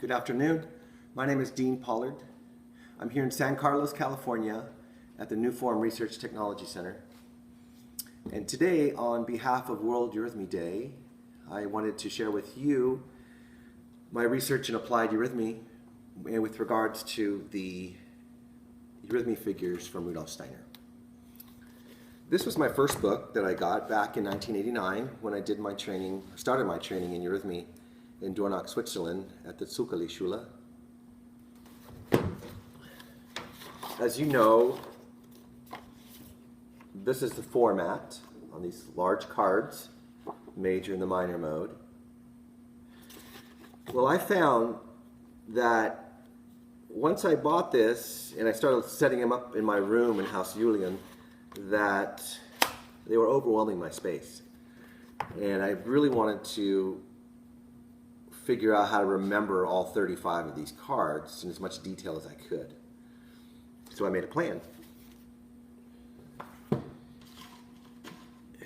Good afternoon. My name is Dean Pollard. I'm here in San Carlos, California at the New Form Research Technology Center. And today, on behalf of World Eurythmy Day, I wanted to share with you my research in applied eurythmy and with regards to the eurythmy figures from Rudolf Steiner. This was my first book that I got back in 1989 when I started my training in eurythmy in Dornach, Switzerland at the Zuccoli Schule. As you know, this is the format on these large cards, major and the minor mode. Well, I found that once I bought this and I started setting them up in my room in Haus Julian, that they were overwhelming my space. And I really wanted to figure out how to remember all 35 of these cards in as much detail as I could. So I made a plan.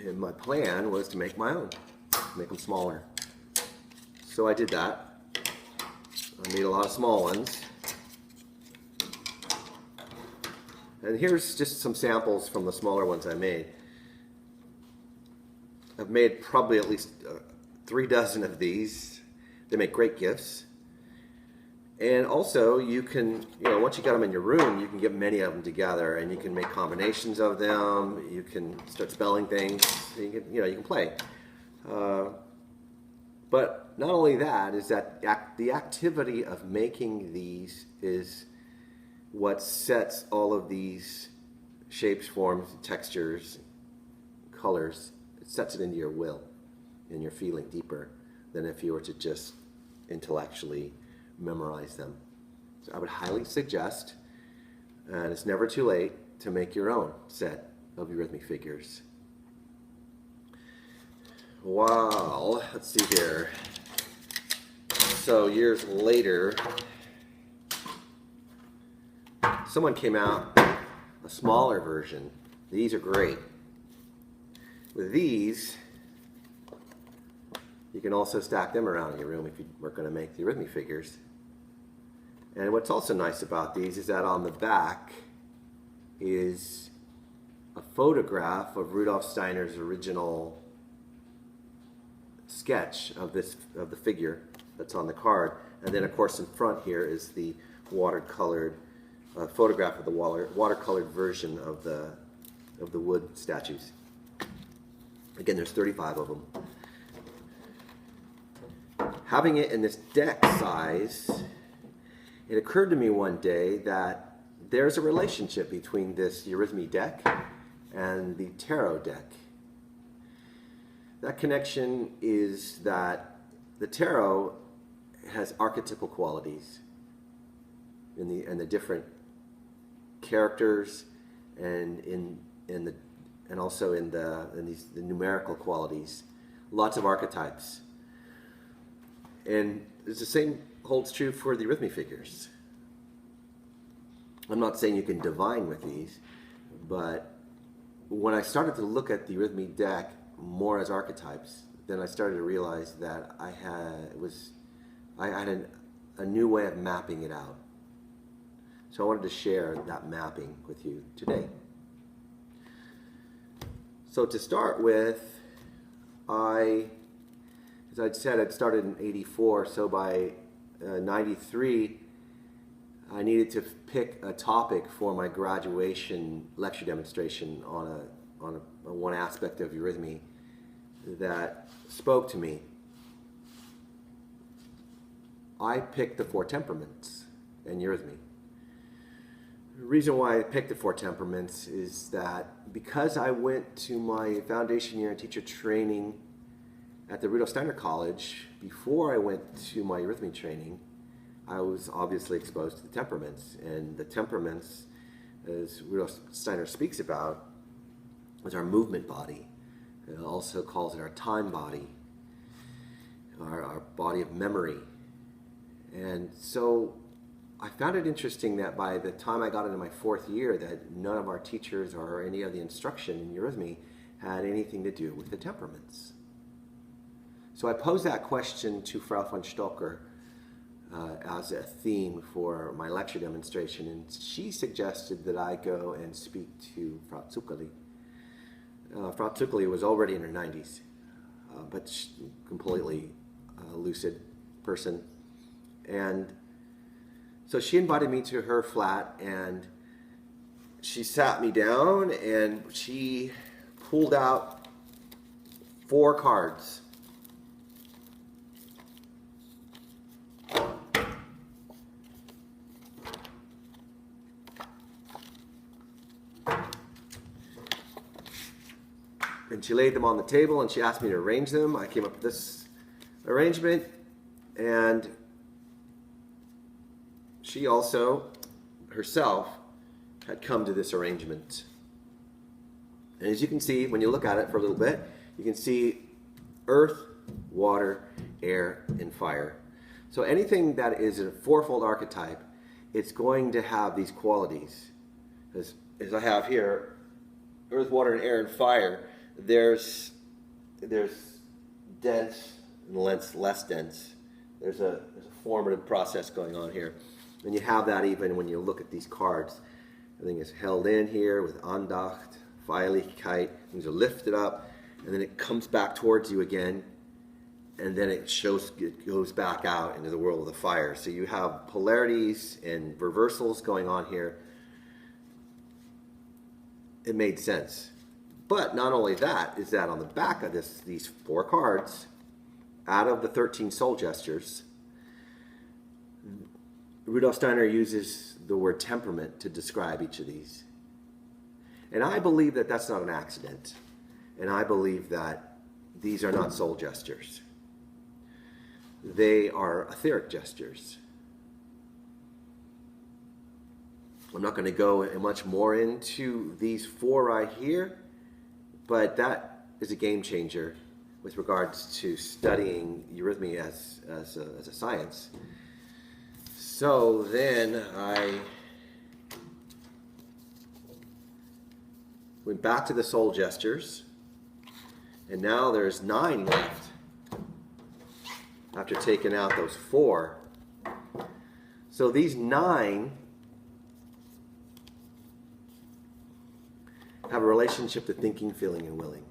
And my plan was to make my own, make them smaller. So I did that. I made a lot of small ones. And here's just some samples from the smaller ones I made. I've made probably at least 3 dozen of these. They make great gifts. And also you can, once you got them in your room, you can get many of them together and you can make combinations of them. You can start spelling things. You can play. But not only that, is that the activity of making these is what sets all of these shapes, forms, textures, colors. It sets it into your will and you're feeling deeper than if you were to just intellectually memorize them. So I would highly suggest, and it's never too late, to make your own set of eurythmy figures. Wow, let's see here. So years later, someone came out a smaller version. These are great. With these, you can also stack them around in your room if you were going to make the eurythmy figures. And what's also nice about these is that on the back is a photograph of Rudolf Steiner's original sketch of the figure that's on the card. And then of course in front here is the watercolored photograph of the watercolored version of the wood statues. Again, there's 35 of them. Having it in this deck size, it occurred to me one day that there's a relationship between this eurythmy deck and the tarot deck. That connection is that the tarot has archetypal qualities in the different characters and also in the numerical qualities. Lots of archetypes. And it's the same holds true for the eurythmy figures. I'm not saying you can divine with these, but when I started to look at the eurythmy deck more as archetypes, then I started to realize that I had a new way of mapping it out. So I wanted to share that mapping with you today. So to start with, as I'd said, I'd started in '84, so by '93, I needed to pick a topic for my graduation lecture demonstration on one aspect of eurythmy that spoke to me. I picked the 4 temperaments in eurythmy. The reason why I picked the 4 temperaments is that because I went to my foundation year and teacher training at the Rudolf Steiner College, before I went to my eurythmy training, I was obviously exposed to the temperaments. And the temperaments, as Rudolf Steiner speaks about, is our movement body. It also calls it our time body, our body of memory. And so I found it interesting that by the time I got into my 4th year, that none of our teachers or any of the instruction in eurythmy had anything to do with the temperaments. So I posed that question to Frau von Stocker as a theme for my lecture demonstration, and she suggested that I go and speak to Frau Zuccoli. Frau Zuccoli was already in her 90s, but completely lucid person. And so she invited me to her flat, and she sat me down and she pulled out 4 cards. And she laid them on the table and she asked me to arrange them. I came up with this arrangement, and she also herself had come to this arrangement. And as you can see, when you look at it for a little bit, you can see earth, water, air, and fire. So anything that is a fourfold archetype, it's going to have these qualities. As I have here, earth, water, and air, and fire, there's dense and less dense. There's a formative process going on here. And you have that even when you look at these cards. Everything is held in here with Andacht, Feierlichkeit. Things are lifted up, and then it comes back towards you again, and then it goes back out into the world of the fire. So you have polarities and reversals going on here. It made sense. But not only that, is that on the back of these 4 cards, out of the 13 soul gestures, Rudolf Steiner uses the word temperament to describe each of these. And I believe that that's not an accident. And I believe that these are not soul gestures. They are etheric gestures. I'm not going to go much more into these 4 right here, but that is a game changer with regards to studying eurythmy as a science. So then I went back to the soul gestures, and now there's 9 left after taking out those 4. So these 9 have a relationship to thinking, feeling, and willing.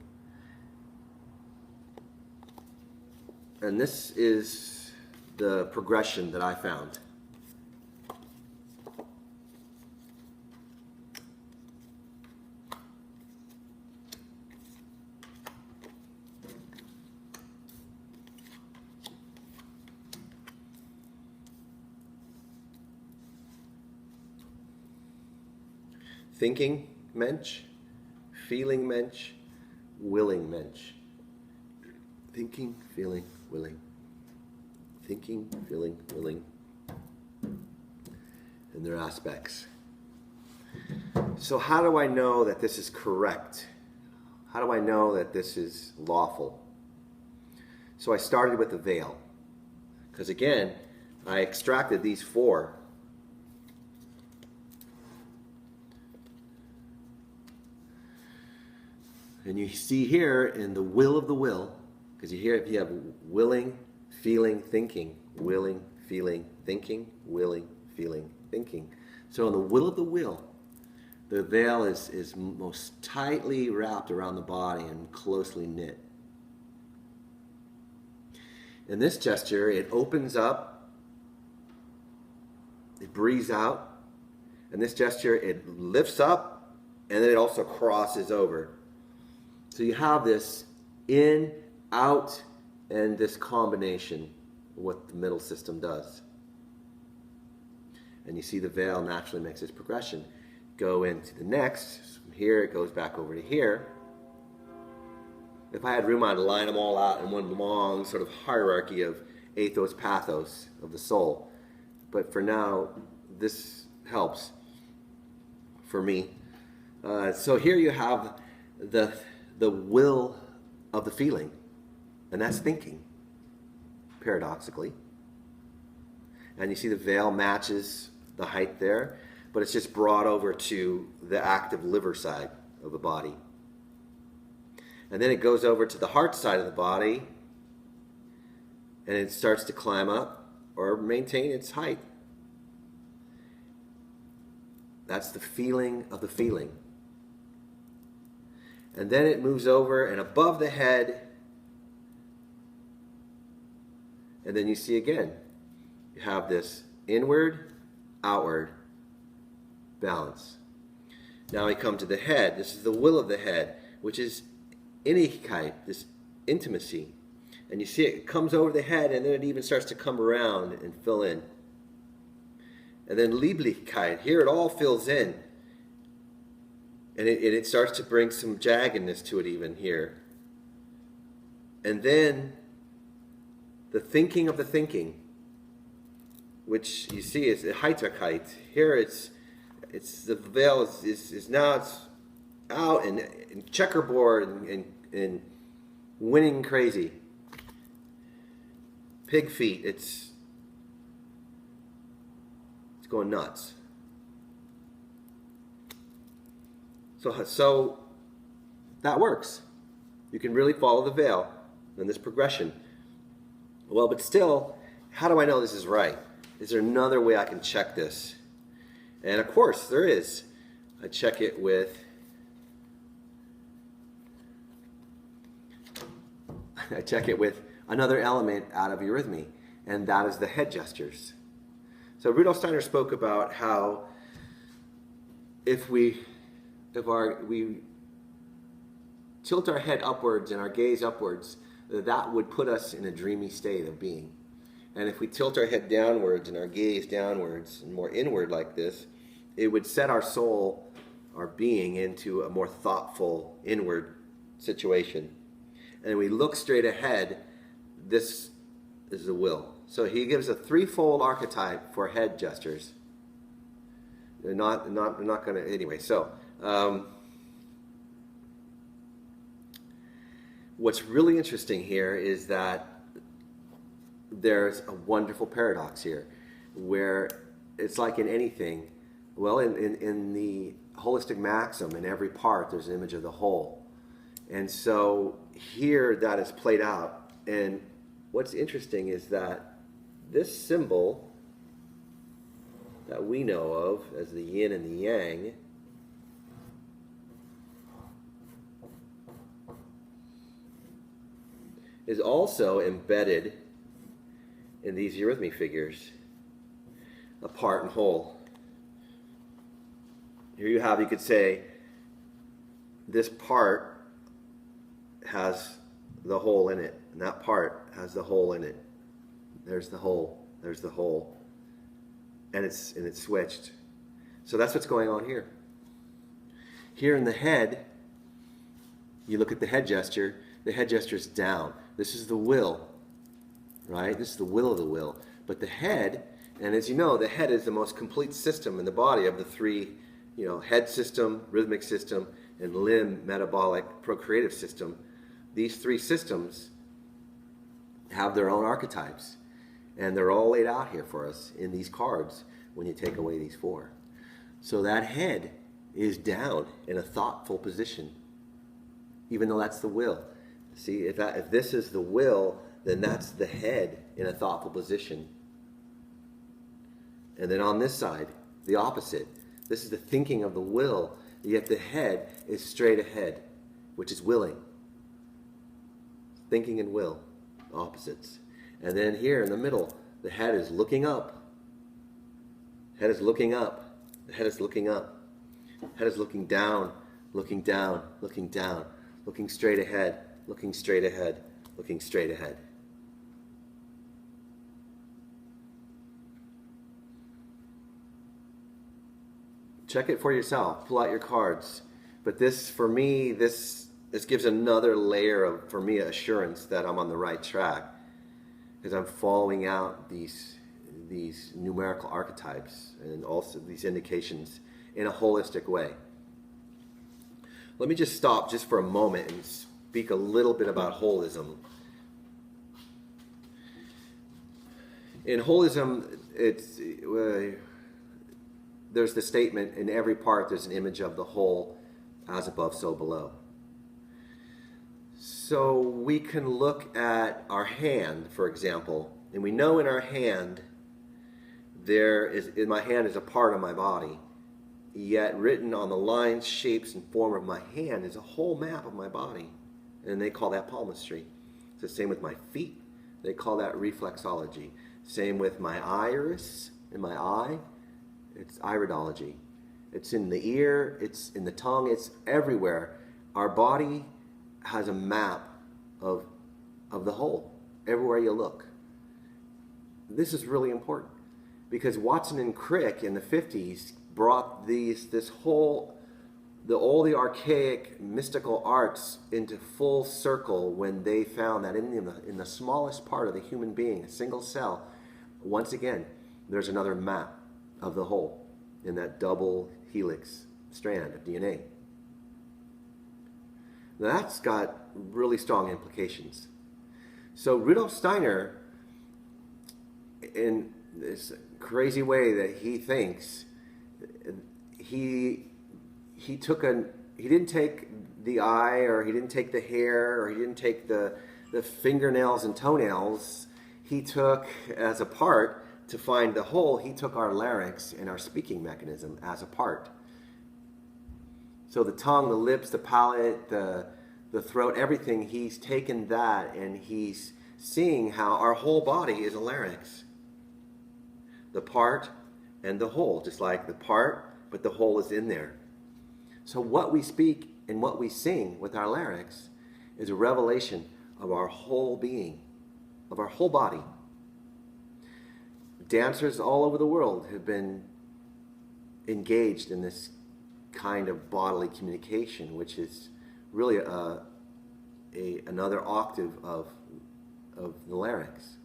And this is the progression that I found. Thinking Mensch, feeling Mensch, willing Mensch. Thinking, feeling, willing. Thinking, feeling, willing. And their aspects. So how do I know that this is correct? How do I know that this is lawful? So I started with the veil. Because again, I extracted these 4. And you see here in the will of the will, because you hear if you have willing, feeling, thinking, willing, feeling, thinking, willing, feeling, thinking. So in the will of the will, the veil is most tightly wrapped around the body and closely knit. In this gesture, it opens up, it breathes out. In this gesture, it lifts up, and then it also crosses over. So you have this in, out, and this combination of what the middle system does. And you see the veil naturally makes this progression. Go into the next. From here, it goes back over to here. If I had room, I'd line them all out in one long sort of hierarchy of ethos, pathos of the soul. But for now, this helps for me. So here you have the will of the feeling, and that's thinking, paradoxically. And you see the veil matches the height there, but it's just brought over to the active liver side of the body. And then it goes over to the heart side of the body, and it starts to climb up, or maintain its height. That's the feeling of the feeling. And then it moves over and above the head. And then you see again, you have this inward, outward balance. Now we come to the head. This is the will of the head, which is Innigkeit, this intimacy. And you see it comes over the head, and then it even starts to come around and fill in. And then Lieblichkeit, here it all fills in. And it starts to bring some jaggedness to it even here. And then the thinking of the thinking, which you see is Heiterkeit. Here it's the veil is now it's out and checkerboard and winning crazy. Pig feet, it's going nuts. So that works. You can really follow the veil in this progression. Well, but still, how do I know this is right? Is there another way I can check this? And of course, there is. I check it with another element out of Eurythmy, and that is the head gestures. So Rudolf Steiner spoke about how if we tilt our head upwards and our gaze upwards, that would put us in a dreamy state of being. And if we tilt our head downwards and our gaze downwards and more inward like this, it would set our soul, our being, into a more thoughtful, inward situation. And we look straight ahead, this is the will. So he gives a threefold archetype for head gestures. They're not going to, anyway, so what's really interesting here is that there's a wonderful paradox here where it's like in anything, well, in the holistic maxim, in every part there's an image of the whole. And so here that is played out. And what's interesting is that this symbol that we know of as the yin and the yang is also embedded in these Eurythmy figures, a part and whole. Here you have, you could say, this part has the whole in it, and that part has the whole in it. There's the whole, there's the whole, and it's switched. So that's what's going on here. Here in the head, you look at the head gesture is down. This is the will, right? This is the will of the will. But the head, and as you know, the head is the most complete system in the body of the three, head system, rhythmic system, and limb, metabolic, procreative system. These three systems have their own archetypes. And they're all laid out here for us in these cards when you take away these four. So that head is down in a thoughtful position, even though that's the will. See, if this is the will, then that's the head in a thoughtful position. And then on this side, the opposite. This is the thinking of the will, yet the head is straight ahead, which is willing. Thinking and will, opposites. And then here in the middle, the head is looking up. Head is looking up. The head is looking up. Head is looking down, looking down, looking down, looking straight ahead, looking straight ahead, looking straight ahead. Check it for yourself. Pull out your cards. But this, for me, this gives another layer of, for me, assurance that I'm on the right track, because I'm following out these numerical archetypes and also these indications in a holistic way. Let me just stop just for a moment and speak a little bit about holism. In holism, there's the statement, in every part there's an image of the whole, as above, so below. So we can look at our hand, for example, And we know in our hand, my hand is a part of my body, yet written on the lines, shapes, and form of my hand is a whole map of my body. And they call that palmistry. It's the same with my feet. They call that reflexology. Same with my iris in my eye. It's iridology. It's in the ear. It's in the tongue. It's everywhere. Our body has a map of the whole, everywhere you look. This is really important because Watson and Crick in the 50s brought all the archaic mystical arts into full circle when they found that in the smallest part of the human being, a single cell, once again, there's another map of the whole in that double helix strand of DNA. Now that's got really strong implications. So Rudolf Steiner, in this crazy way that he thinks, he didn't take the eye, or he didn't take the hair, or he didn't take the fingernails and toenails. He took as a part to find the whole. He took our larynx and our speaking mechanism as a part. So the tongue, the lips, the palate, the throat, everything, he's taken that and he's seeing how our whole body is a larynx. The part and the whole, just like the part, but the whole is in there. So what we speak and what we sing with our larynx is a revelation of our whole being, of our whole body. Dancers all over the world have been engaged in this kind of bodily communication, which is really another octave of the larynx.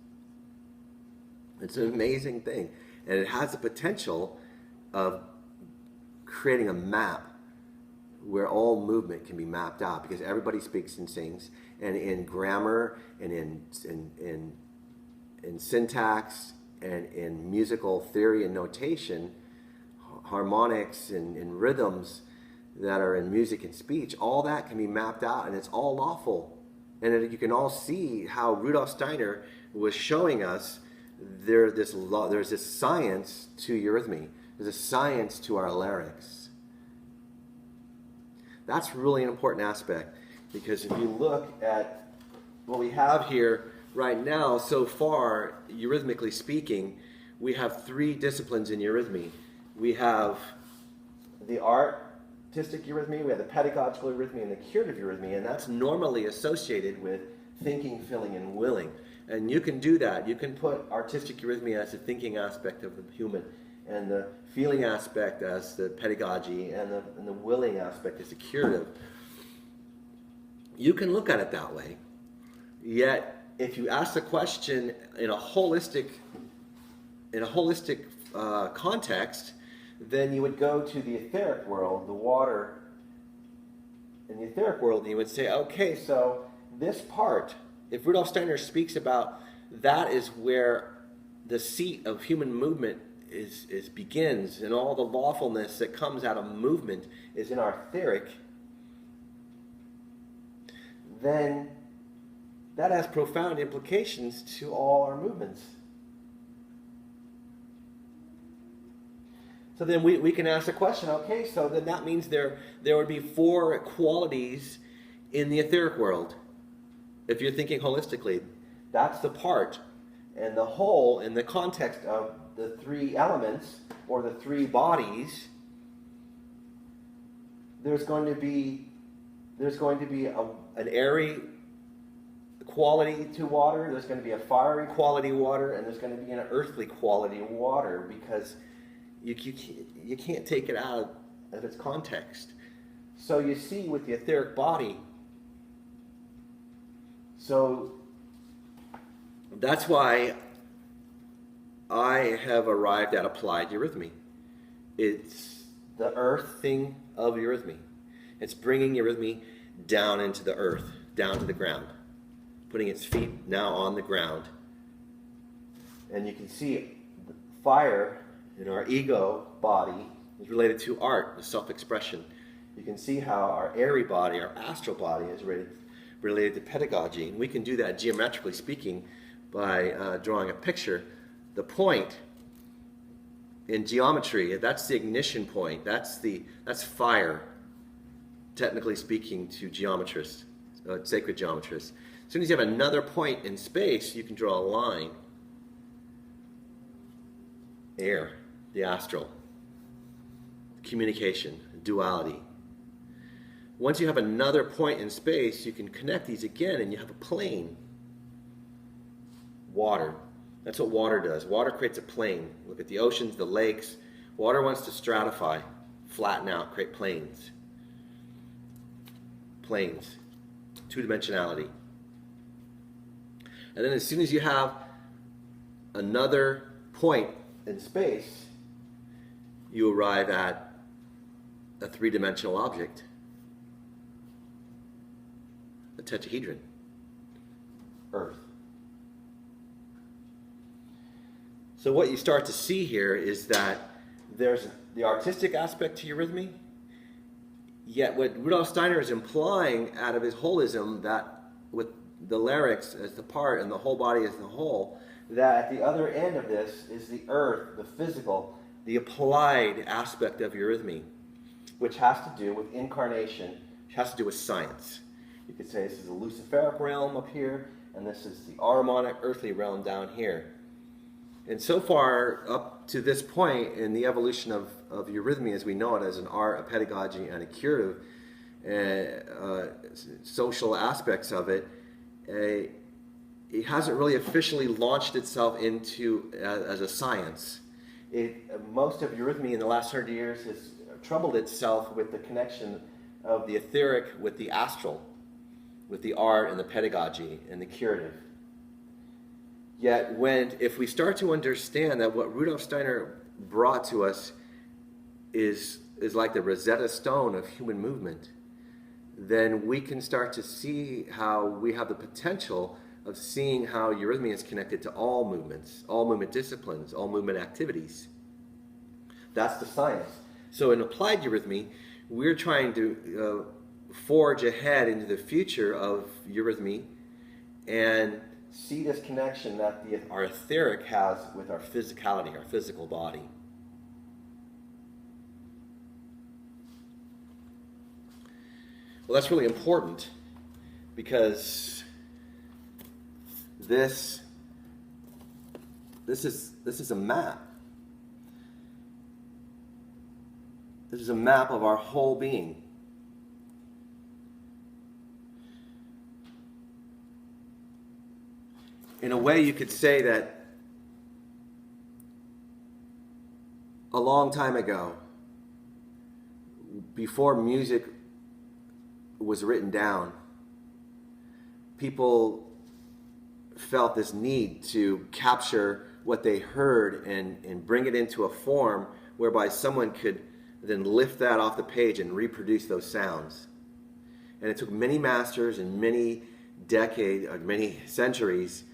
It's an amazing thing, and it has the potential of creating a map where all movement can be mapped out, because everybody speaks and sings, and in grammar and in syntax and in musical theory and notation, harmonics and rhythms that are in music and speech, all that can be mapped out, and it's all lawful. And you can all see how Rudolf Steiner was showing us there's this science to eurythmy. There's a science to our larynx. That's really an important aspect, because if you look at what we have here right now, so far, eurythmically speaking, we have three disciplines in eurythmy. We have the artistic eurythmy, we have the pedagogical eurythmy, and the curative eurythmy, and that's normally associated with thinking, feeling, and willing. And you can do that. You can put artistic eurythmy as the thinking aspect of the human, and the feeling aspect as the pedagogy, and the willing aspect as the curative. You can look at it that way. Yet, if you ask the question in a holistic context, then you would go to the etheric world, the water in the etheric world, and you would say, okay, so this part, if Rudolf Steiner speaks about that is where the seat of human movement begins, and all the lawfulness that comes out of movement is in our etheric, then that has profound implications to all our movements. So then we can ask the question, okay, so then that means there would be four qualities in the etheric world. If you're thinking holistically, that's the part. And the whole, in the context of the three elements, or the three bodies, there's going to be an airy quality to water, there's going to be a fiery quality water, and there's going to be an earthly quality water, because you can't take it out of its context. So you see with the etheric body, so that's why I have arrived at applied eurythmy. It's the earthing of eurythmy. It's bringing eurythmy down into the earth, down to the ground, putting its feet now on the ground. And you can see the fire in our ego body is related to art, the self-expression. You can see how our airy body, our astral body, is related to pedagogy. And we can do that geometrically speaking by drawing a picture. The point in geometry, that's the ignition point. That's fire, technically speaking, to geometrists, sacred geometrists. As soon as you have another point in space, you can draw a line. Air, the astral, communication, duality. Once you have another point in space, you can connect these again and you have a plane. Water. That's what water does. Water creates a plane. Look at the oceans, the lakes. Water wants to stratify, flatten out, create planes. Planes. Two-dimensionality. And then as soon as you have another point in space, you arrive at a three-dimensional object. A tetrahedron. Earth. So what you start to see here is that there's the artistic aspect to Eurythmy, yet what Rudolf Steiner is implying out of his holism, that with the larynx as the part and the whole body as the whole, that at the other end of this is the earth, the physical, the applied aspect of Eurythmy, which has to do with incarnation, which has to do with science. You could say this is the Luciferic realm up here, and this is the Ahrimanic earthly realm down here. And so far, up to this point in the evolution of Eurythmy as we know it, as an art, a pedagogy, and a curative, social aspects of it, it hasn't really officially launched itself into as a science. Most of Eurythmy in the last 100 years has troubled itself with the connection of the etheric with the astral, with the art and the pedagogy and the curative. Yet if we start to understand that what Rudolf Steiner brought to us is like the Rosetta Stone of human movement, then we can start to see how we have the potential of seeing how Eurythmy is connected to all movements, all movement disciplines, all movement activities. That's the science. So in applied Eurythmy, we're trying to forge ahead into the future of Eurythmy and see this connection that our etheric has with our physicality, our physical body. Well, that's really important because this is a map. This is a map of our whole being. In a way, you could say that a long time ago, before music was written down, people felt this need to capture what they heard and bring it into a form whereby someone could then lift that off the page and reproduce those sounds. And it took many masters and many decades, or many centuries,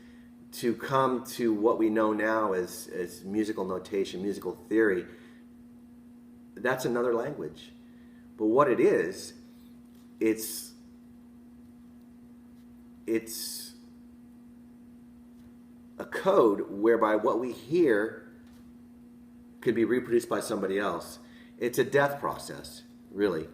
to come to what we know now as musical notation, musical theory. That's another language. But what it is, it's a code whereby what we hear could be reproduced by somebody else. It's a death process, really.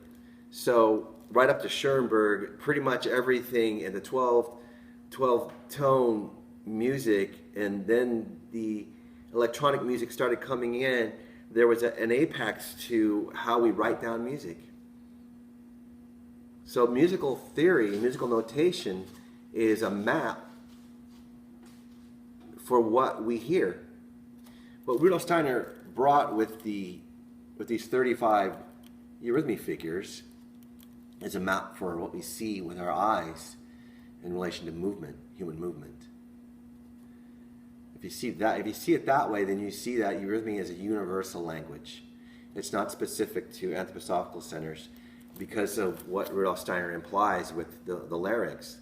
So right up to Schoenberg, pretty much everything in the 12-tone music, and then the electronic music started coming in, there was an apex to how we write down music. So musical theory, musical notation is a map for what we hear. What Rudolf Steiner brought with these 35 Eurythmy figures is a map for what we see with our eyes in relation to movement, human movement. If you see it that way, then you see that Eurythmy is a universal language. It's not specific to anthroposophical centers because of what Rudolf Steiner implies with the larynx.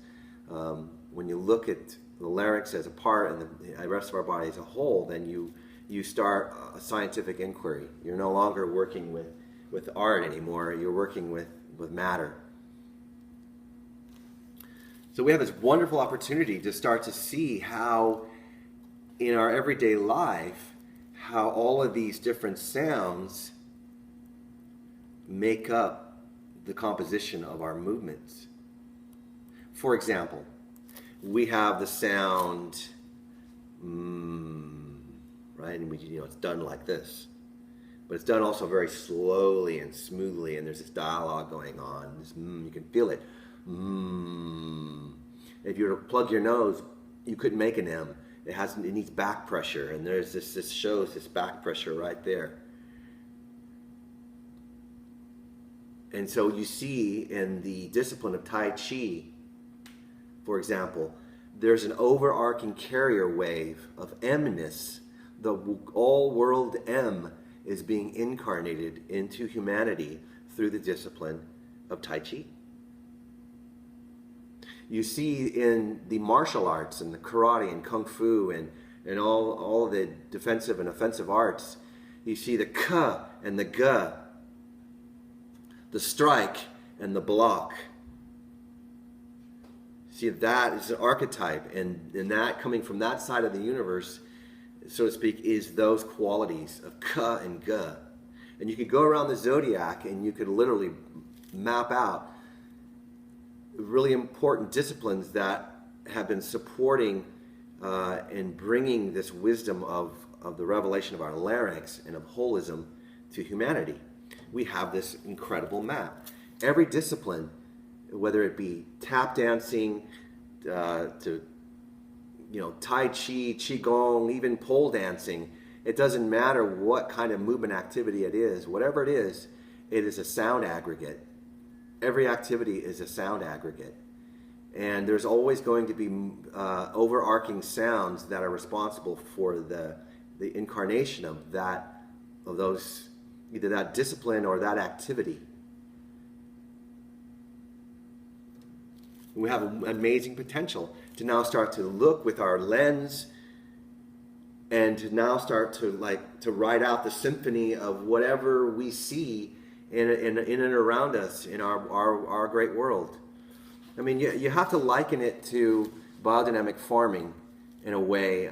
When you look at the larynx as a part and the rest of our body as a whole, then you start a scientific inquiry. You're no longer working with art anymore. You're working with matter. So we have this wonderful opportunity to start to see how in our everyday life how all of these different sounds make up the composition of our movements. For example, we have the sound right, and it's done like this, but it's done also very slowly and smoothly, and there's this dialogue going on. This you can feel it. If you were to plug your nose, you couldn't make an M. It needs back pressure, and there's this shows this back pressure right there. And so you see in the discipline of Tai Chi, for example, there's an overarching carrier wave of M-ness. The all-world M is being incarnated into humanity through the discipline of Tai Chi. You see in the martial arts and the karate and kung fu and all the defensive and offensive arts, you see the ka and the ga, the strike and the block. See, that is an archetype, and that coming from that side of the universe, so to speak, is those qualities of ka and ga. And you could go around the zodiac and you could literally map out really important disciplines that have been supporting and bringing this wisdom of the revelation of our larynx and of holism to humanity. We have this incredible map. Every discipline, whether it be tap dancing, to Tai Chi, Qigong, even pole dancing, it doesn't matter what kind of movement activity it is. Whatever it is a sound aggregate. Every activity is a sound aggregate. And there's always going to be overarching sounds that are responsible for the incarnation of those, either that discipline or that activity. We have an amazing potential to now start to look with our lens and to now start to write out the symphony of whatever we see in and around us in our great world. I mean, you have to liken it to biodynamic farming in a way,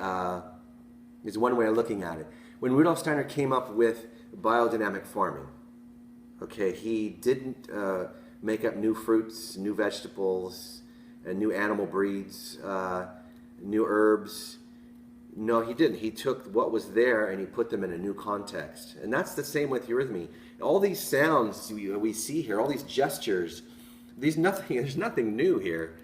is one way of looking at it. When Rudolf Steiner came up with biodynamic farming, okay, he didn't make up new fruits, new vegetables, and new animal breeds, new herbs. No, he didn't. He took what was there and he put them in a new context. And that's the same with Eurythmy. All these sounds we see here, all these gestures, there's nothing new here.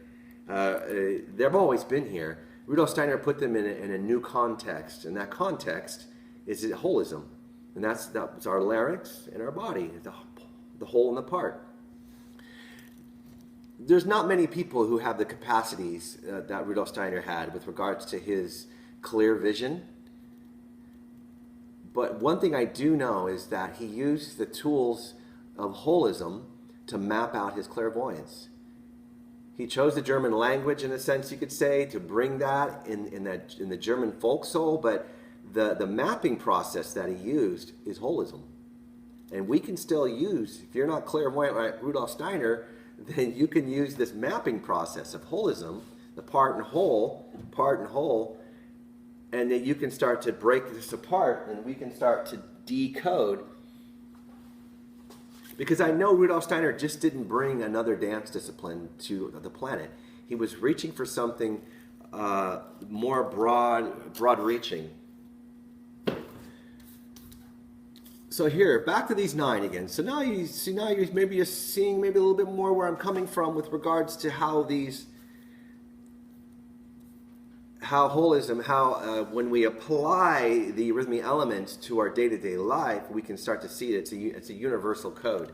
They've always been here. Rudolf Steiner put them in a new context, and that context is holism. And that's our larynx and our body, the whole and the part. There's not many people who have the capacities that Rudolf Steiner had with regards to his clear vision. But one thing I do know is that he used the tools of holism to map out his clairvoyance. He chose the German language, in a sense you could say, to bring that in the German folk soul, but the mapping process that he used is holism. And we can still use, if you're not clairvoyant like Rudolf Steiner, then you can use this mapping process of holism, the part and whole, and then you can start to break this apart, and we can start to decode. Because I know Rudolf Steiner just didn't bring another dance discipline to the planet. He was reaching for something more broad-reaching. So here, back to these 9 again. So now you're seeing maybe a little bit more where I'm coming from with regards to how holism, when we apply the Eurythmy elements to our day-to-day life, we can start to see it. It's a universal code.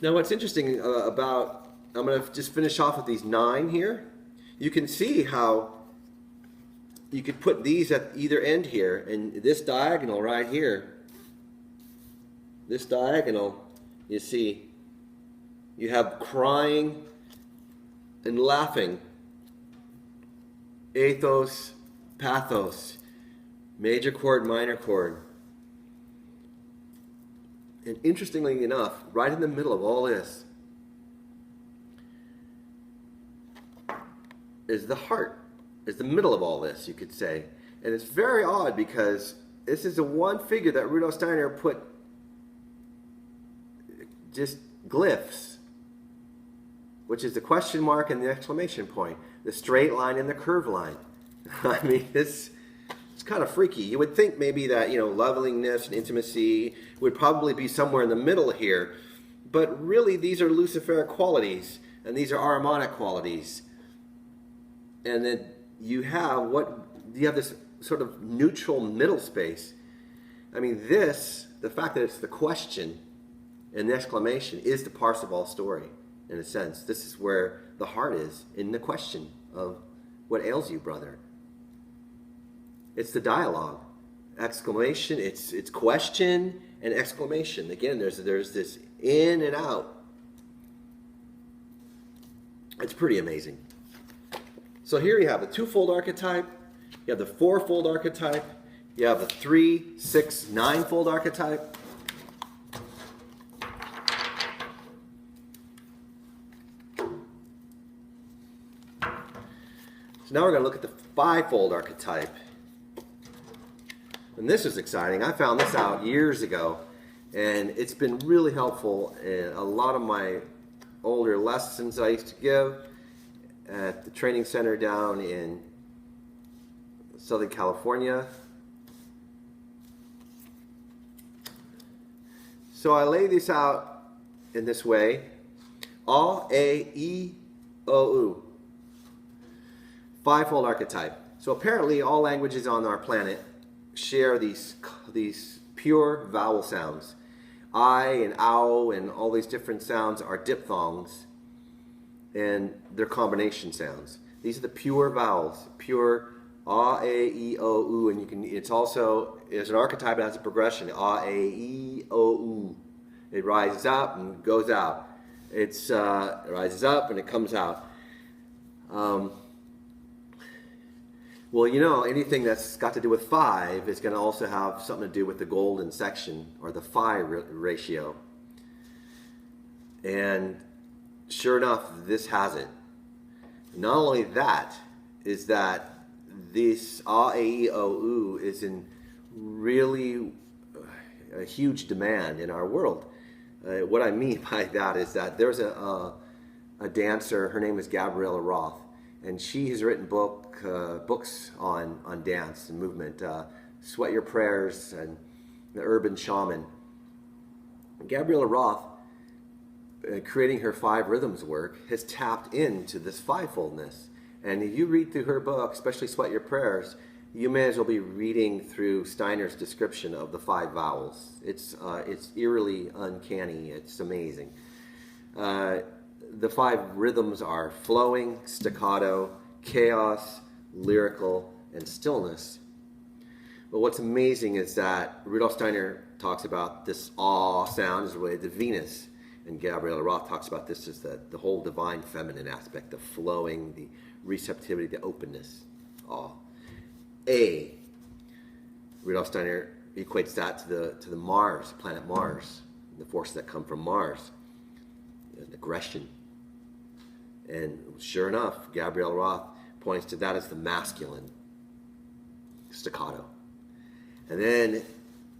Now, what's interesting I'm going to just finish off with these 9 here. You can see how you could put these at either end here, and this diagonal right here. This diagonal, you see, you have crying and laughing. Ethos, pathos, major chord, minor chord. And interestingly enough, right in the middle of all this is the heart. is the middle of all this, you could say. And it's very odd because this is the one figure that Rudolf Steiner put just glyphs, which is the question mark and the exclamation point, the straight line and the curved line. I mean, it's kind of freaky. You would think maybe that, loveliness and intimacy would probably be somewhere in the middle here, but really these are luciferic qualities, and these are harmonic qualities. And then you have this sort of neutral middle space. I mean, the fact that it's the question and the exclamation is the Parsifal story, in a sense. This is where the heart is, in the question of what ails you, brother. It's the dialogue. Exclamation, it's question and exclamation. Again, there's this in and out. It's pretty amazing. So here you have the twofold archetype, you have the fourfold archetype, you have the 3, 6, 9-fold archetype. So now we're going to look at the 5-fold archetype. And this is exciting. I found this out years ago, and it's been really helpful in a lot of my older lessons I used to give at the training center down in Southern California. So I lay this out in this way. A, E, O, U. 5-fold archetype. So apparently all languages on our planet share these pure vowel sounds. I and ow and all these different sounds are diphthongs, and they're combination sounds. These are the pure vowels, pure A, E, O, U, and it's also, as an archetype, it has a progression, A, E, O, U. It rises up and goes out. It rises up and it comes out. Well, anything that's got to do with 5 is going to also have something to do with the golden section, or the phi ratio. And sure enough, this has it. Not only that, is that this A, E, O, U is in really a huge demand in our world. What I mean by that is that there's a dancer, her name is Gabriella Roth, and she has written books on dance and movement, Sweat Your Prayers and The Urban Shaman. Gabriella Roth, creating her 5 rhythms work, has tapped into this 5-foldness. And if you read through her book, especially Sweat Your Prayers, you may as well be reading through Steiner's description of the 5 vowels. It's eerily uncanny. It's amazing. The 5 rhythms are flowing, staccato, chaos, lyrical, and stillness. But what's amazing is that Rudolf Steiner talks about this aw sound is related to Venus, and Gabriella Roth talks about this as the whole divine feminine aspect, the flowing, the receptivity, the openness, awe. A, Rudolf Steiner equates that to the Mars, planet Mars, the forces that come from Mars, and aggression. And sure enough, Gabrielle Roth points to that as the masculine, staccato. And then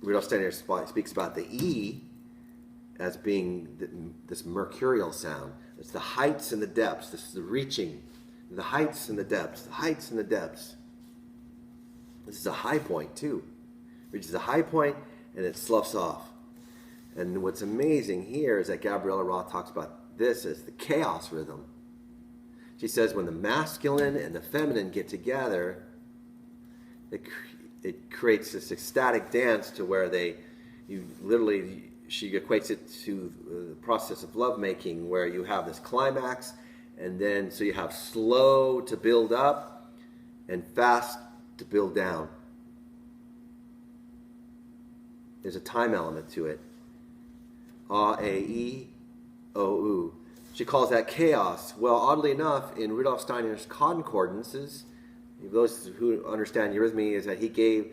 Rudolf Steiner speaks about the E as being this mercurial sound. It's the heights and the depths. This is the reaching, the heights and the depths, the heights and the depths. This is a high point too. Reaches a high point and it sloughs off. And what's amazing here is that Gabriella Roth talks about this as the chaos rhythm. She says when the masculine and the feminine get together, it creates this ecstatic dance to where she equates it to the process of lovemaking, where you have this climax, and then so you have slow to build up and fast to build down. There's a time element to it. A, E, O, U. She calls that chaos. Well, oddly enough, in Rudolf Steiner's concordances, those who understand Eurythmy, is that he gave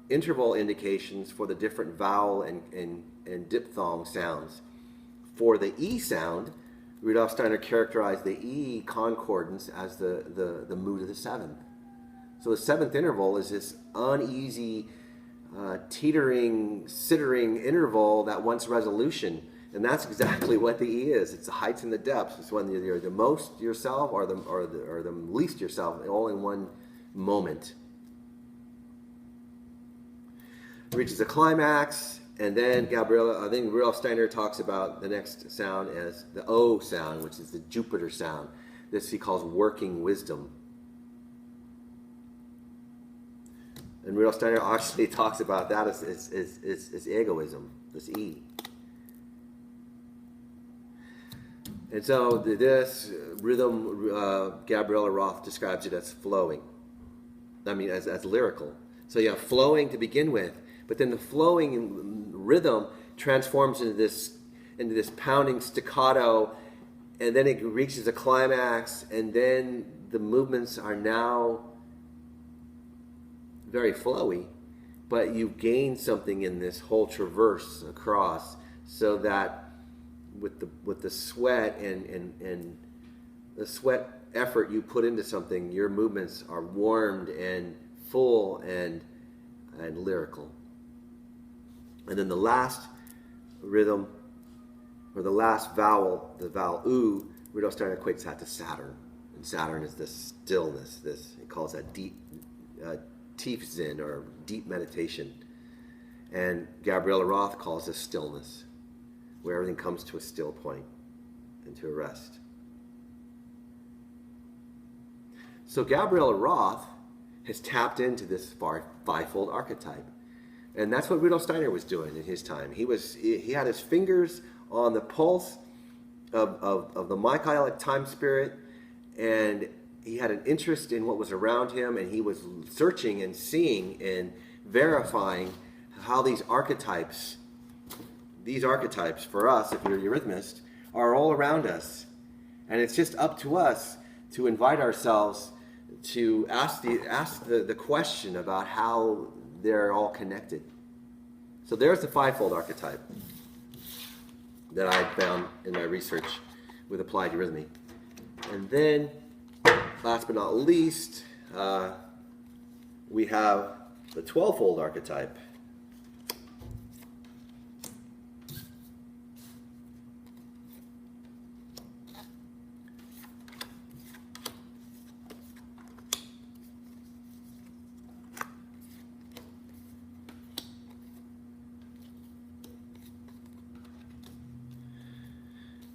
interval indications for the different vowel and diphthong sounds. For the E sound, Rudolf Steiner characterized the E concordance as the mood of the seventh. So the seventh interval is this uneasy, teetering, sittering interval that wants resolution. And that's exactly what the E is. It's the heights and the depths. It's when you're the most yourself or the least yourself, all in one moment. It reaches a climax, and then I think Rudolf Steiner talks about the next sound as the O sound, which is the Jupiter sound. This he calls working wisdom. And Rudolf Steiner actually talks about that as egoism, this E. And so this rhythm, Gabriela Roth describes it as flowing. I mean, as lyrical. So you have flowing to begin with, but then the flowing rhythm transforms into this pounding staccato, and then it reaches a climax, and then the movements are now very flowy, but you gain something in this whole traverse across, so that with the sweat and the sweat effort you put into something, your movements are warmed and full and lyrical. And then the last rhythm, or the last vowel, the vowel U, Rudolf Steiner equates that to Saturn. And Saturn is this stillness, he calls that deep Tiefsinn, or deep meditation. And Gabriela Roth calls this stillness, where everything comes to a still point and to a rest. So Gabriela Roth has tapped into this fivefold archetype. And that's what Rudolf Steiner was doing in his time. He had his fingers on the pulse of the Michaelic time spirit, and he had an interest in what was around him, and he was searching and seeing and verifying how these archetypes for us, if you're a Eurythmist, are all around us. And it's just up to us to invite ourselves to ask the question about how they're all connected. So there's the fivefold archetype that I found in my research with applied eurythmy. And then, last but not least, we have the 12-fold archetype.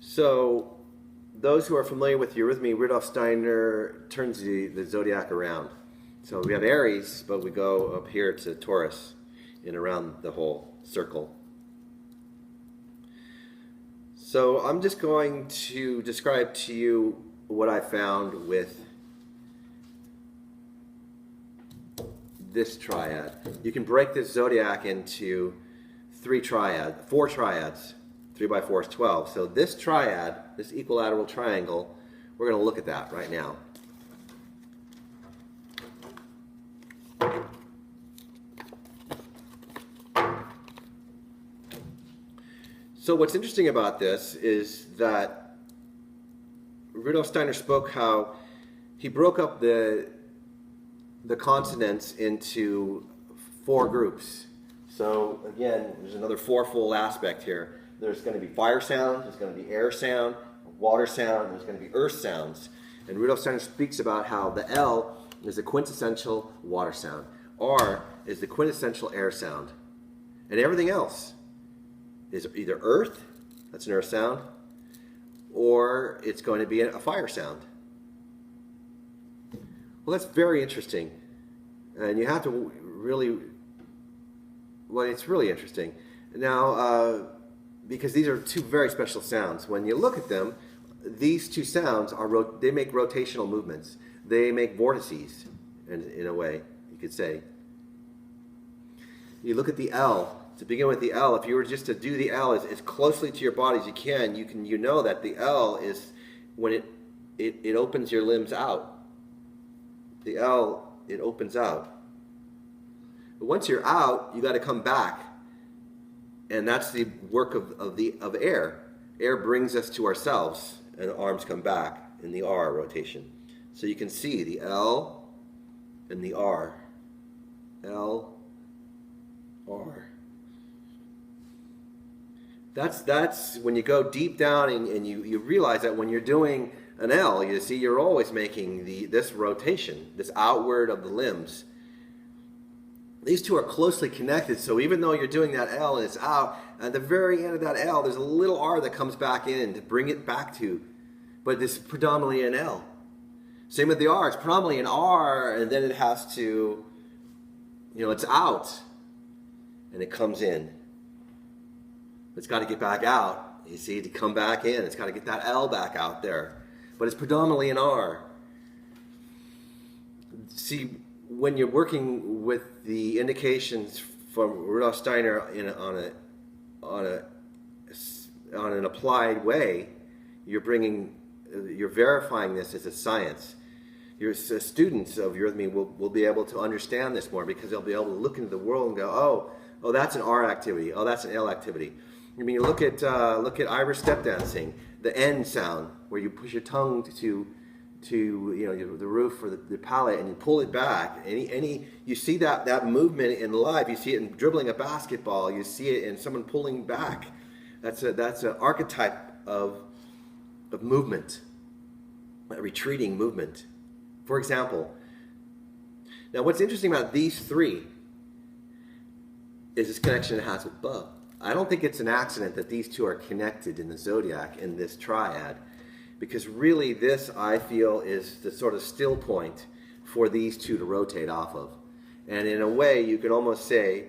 So, those who are familiar with Eurythmy, Rudolf Steiner turns the zodiac around. So we have Aries, but we go up here to Taurus and around the whole circle. So I'm just going to describe to you what I found with this triad. You can break this zodiac into four triads. 3 by 4 is 12. So this triad, this equilateral triangle, we're going to look at that right now. So what's interesting about this is that Rudolf Steiner spoke how he broke up the consonants into 4 groups. So again, there's another fourfold aspect here. There's going to be fire sound, there's going to be air sound, water sound, and there's going to be earth sounds. And Rudolf Steiner speaks about how the L is the quintessential water sound. R is the quintessential air sound. And everything else is either earth, that's an earth sound, or it's going to be a fire sound. Well, that's very interesting. And you have to really, well, it's really interesting. Now, because these are 2 very special sounds. When you look at them, these 2 sounds they make rotational movements. They make vortices, in a way, you could say. You look at the L. To begin with the L, if you were just to do the L as closely to your body as you can, you know that the L is when it opens your limbs out. The L, it opens out. But once you're out, you got to come back. And that's the work of air. Air brings us to ourselves, and the arms come back in the R rotation. So you can see the L and the R. L, R. That's when you go deep down and you realize that when you're doing an L, you see you're always making this rotation, this outward of the limbs. These two are closely connected, so even though you're doing that L and it's out, at the very end of that L, there's a little R that comes back in to bring it back to, but this is predominantly an L. Same with the R, it's predominantly an R, and then it has to, it's out, and it comes in. It's got to get back out, you see, to come back in. It's got to get that L back out there, but it's predominantly an R. See, when you're working with the indications from Rudolf Steiner on an applied way, you're verifying this as a science. Your students of Eurythmy will be able to understand this more because they'll be able to look into the world and go, oh, that's an R activity. Oh, that's an L activity. I mean, look at Irish step dancing, the N sound where you push your tongue to the roof or the palate, and you pull it back. You see that movement in life. You see it in dribbling a basketball. You see it in someone pulling back. That's an archetype of movement, a retreating movement. For example, now what's interesting about these three is this connection it has with Ba. I don't think it's an accident that these two are connected in the zodiac in this triad. Because really this, I feel, is the sort of still point for these two to rotate off of. And in a way, you could almost say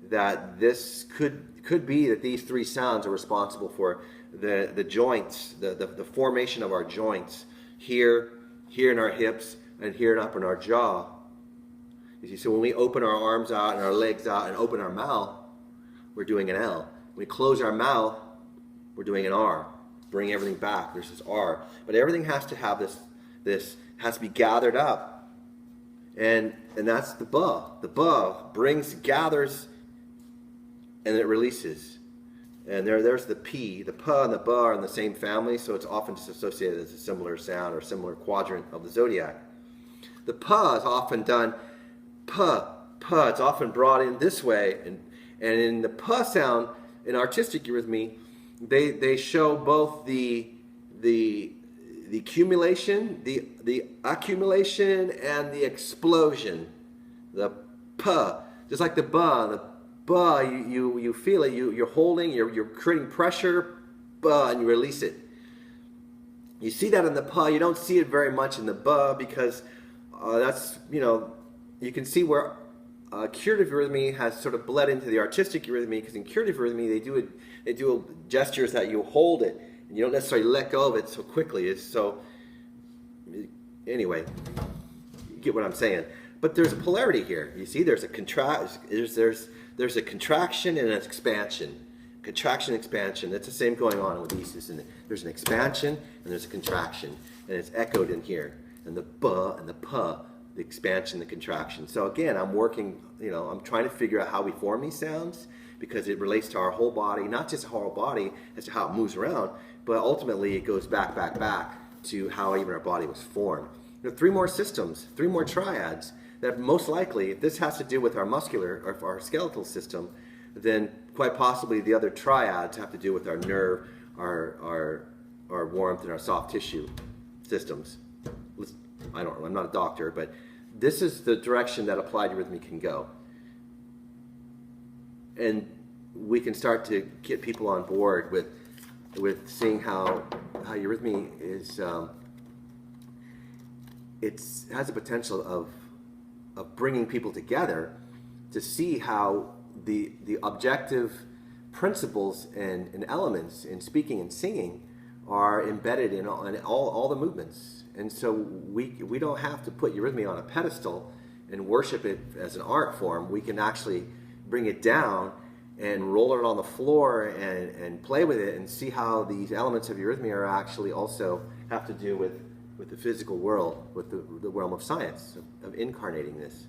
that this could be that these three sounds are responsible for the joints, the formation of our joints here in our hips, and here and up in our jaw. You see, so when we open our arms out and our legs out and open our mouth, we're doing an L. When we close our mouth, we're doing an R. Bring everything back. There's this R, but everything has to have this has to be gathered up, and that's the Ba. The Ba gathers, and it releases. And there's the P. The Pa and the Ba are in the same family, so it's often just associated as a similar sound or similar quadrant of the zodiac. The Pa is often done Pa. It's often brought in this way, and in the Pa sound in artistic eurythmy, they show both the accumulation, the accumulation, and the explosion. The Pa, just like the Ba. You feel it. You're holding. You're creating pressure. Ba, and you release it. You see that in the Pa. You don't see it very much in the Ba because that's you can see where curative eurythmy has sort of bled into the artistic eurythmy, because in curative eurythmy they do gestures that you hold it and you don't necessarily let go of it so quickly. Anyway, you get what I'm saying. But there's a polarity here. You see, there's a there's a contraction and an expansion. Contraction, expansion. That's the same going on with these, isn't it? There's an expansion and there's a contraction, and it's echoed in here. And the Ba and the Pa, the expansion, the contraction. So again, I'm working, I'm trying to figure out how we form these sounds, because it relates to our whole body, not just our whole body as to how it moves around, but ultimately it goes back to how even our body was formed. Three more systems, three more triads that most likely, if this has to do with our muscular or our skeletal system, then quite possibly the other triads have to do with our nerve, our warmth, and our soft tissue systems. I'm not a doctor, but this is the direction that applied eurythmy can go. And we can start to get people on board with seeing how eurythmy is, it has the potential of bringing people together to see how the objective principles and elements in speaking and singing are embedded in all the movements. And so we don't have to put eurythmy on a pedestal and worship it as an art form. We can actually bring it down and roll it on the floor and play with it and see how these elements of eurythmy are actually also have to do with the physical world, with the realm of science, of incarnating this.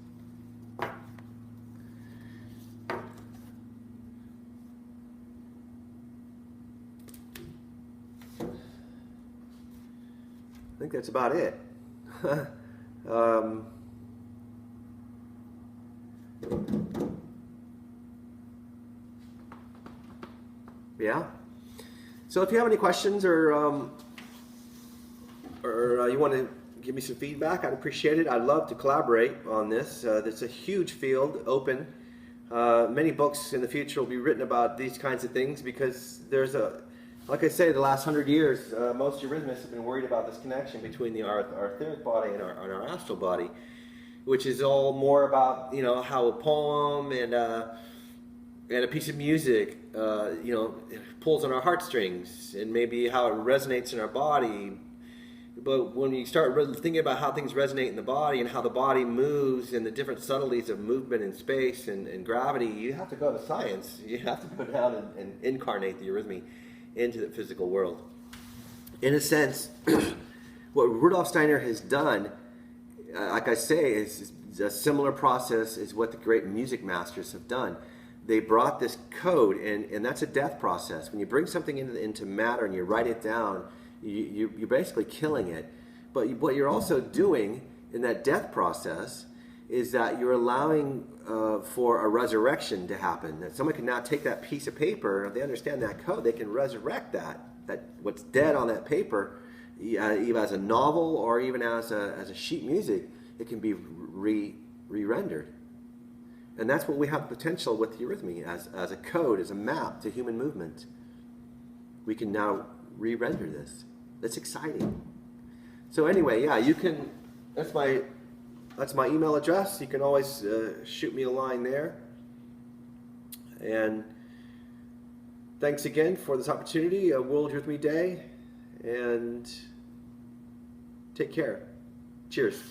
I think that's about it. um, yeah. So if you have any questions or you want to give me some feedback, I'd appreciate it. I'd love to collaborate on this. It's a huge field, open. Many books in the future will be written about these kinds of things because there's like I say, the last 100 years, most eurythmists have been worried about this connection between our etheric body and our astral body, which is all more about, how a poem and a piece of music, pulls on our heartstrings, and maybe how it resonates in our body. But when you start thinking about how things resonate in the body and how the body moves and the different subtleties of movement in space and gravity, you have to go to science. You have to go down and incarnate the eurythmy into the physical world. In a sense, what Rudolf Steiner has done, like I say, is a similar process as what the great music masters have done. They brought this code, and that's a death process. When you bring something into matter and you write it down, you're basically killing it. But what you're also doing in that death process is that you're allowing for a resurrection to happen. That someone can now take that piece of paper, if they understand that code, they can resurrect that what's dead on that paper, either as a novel or even as a sheet music. It can be re-rendered. And that's what we have potential with eurythmy as a code, as a map to human movement. We can now re-render this. That's exciting. So anyway, yeah, you can. That's my email address. You can always shoot me a line there. And thanks again for this opportunity, World Eurythmy Day, and take care. Cheers.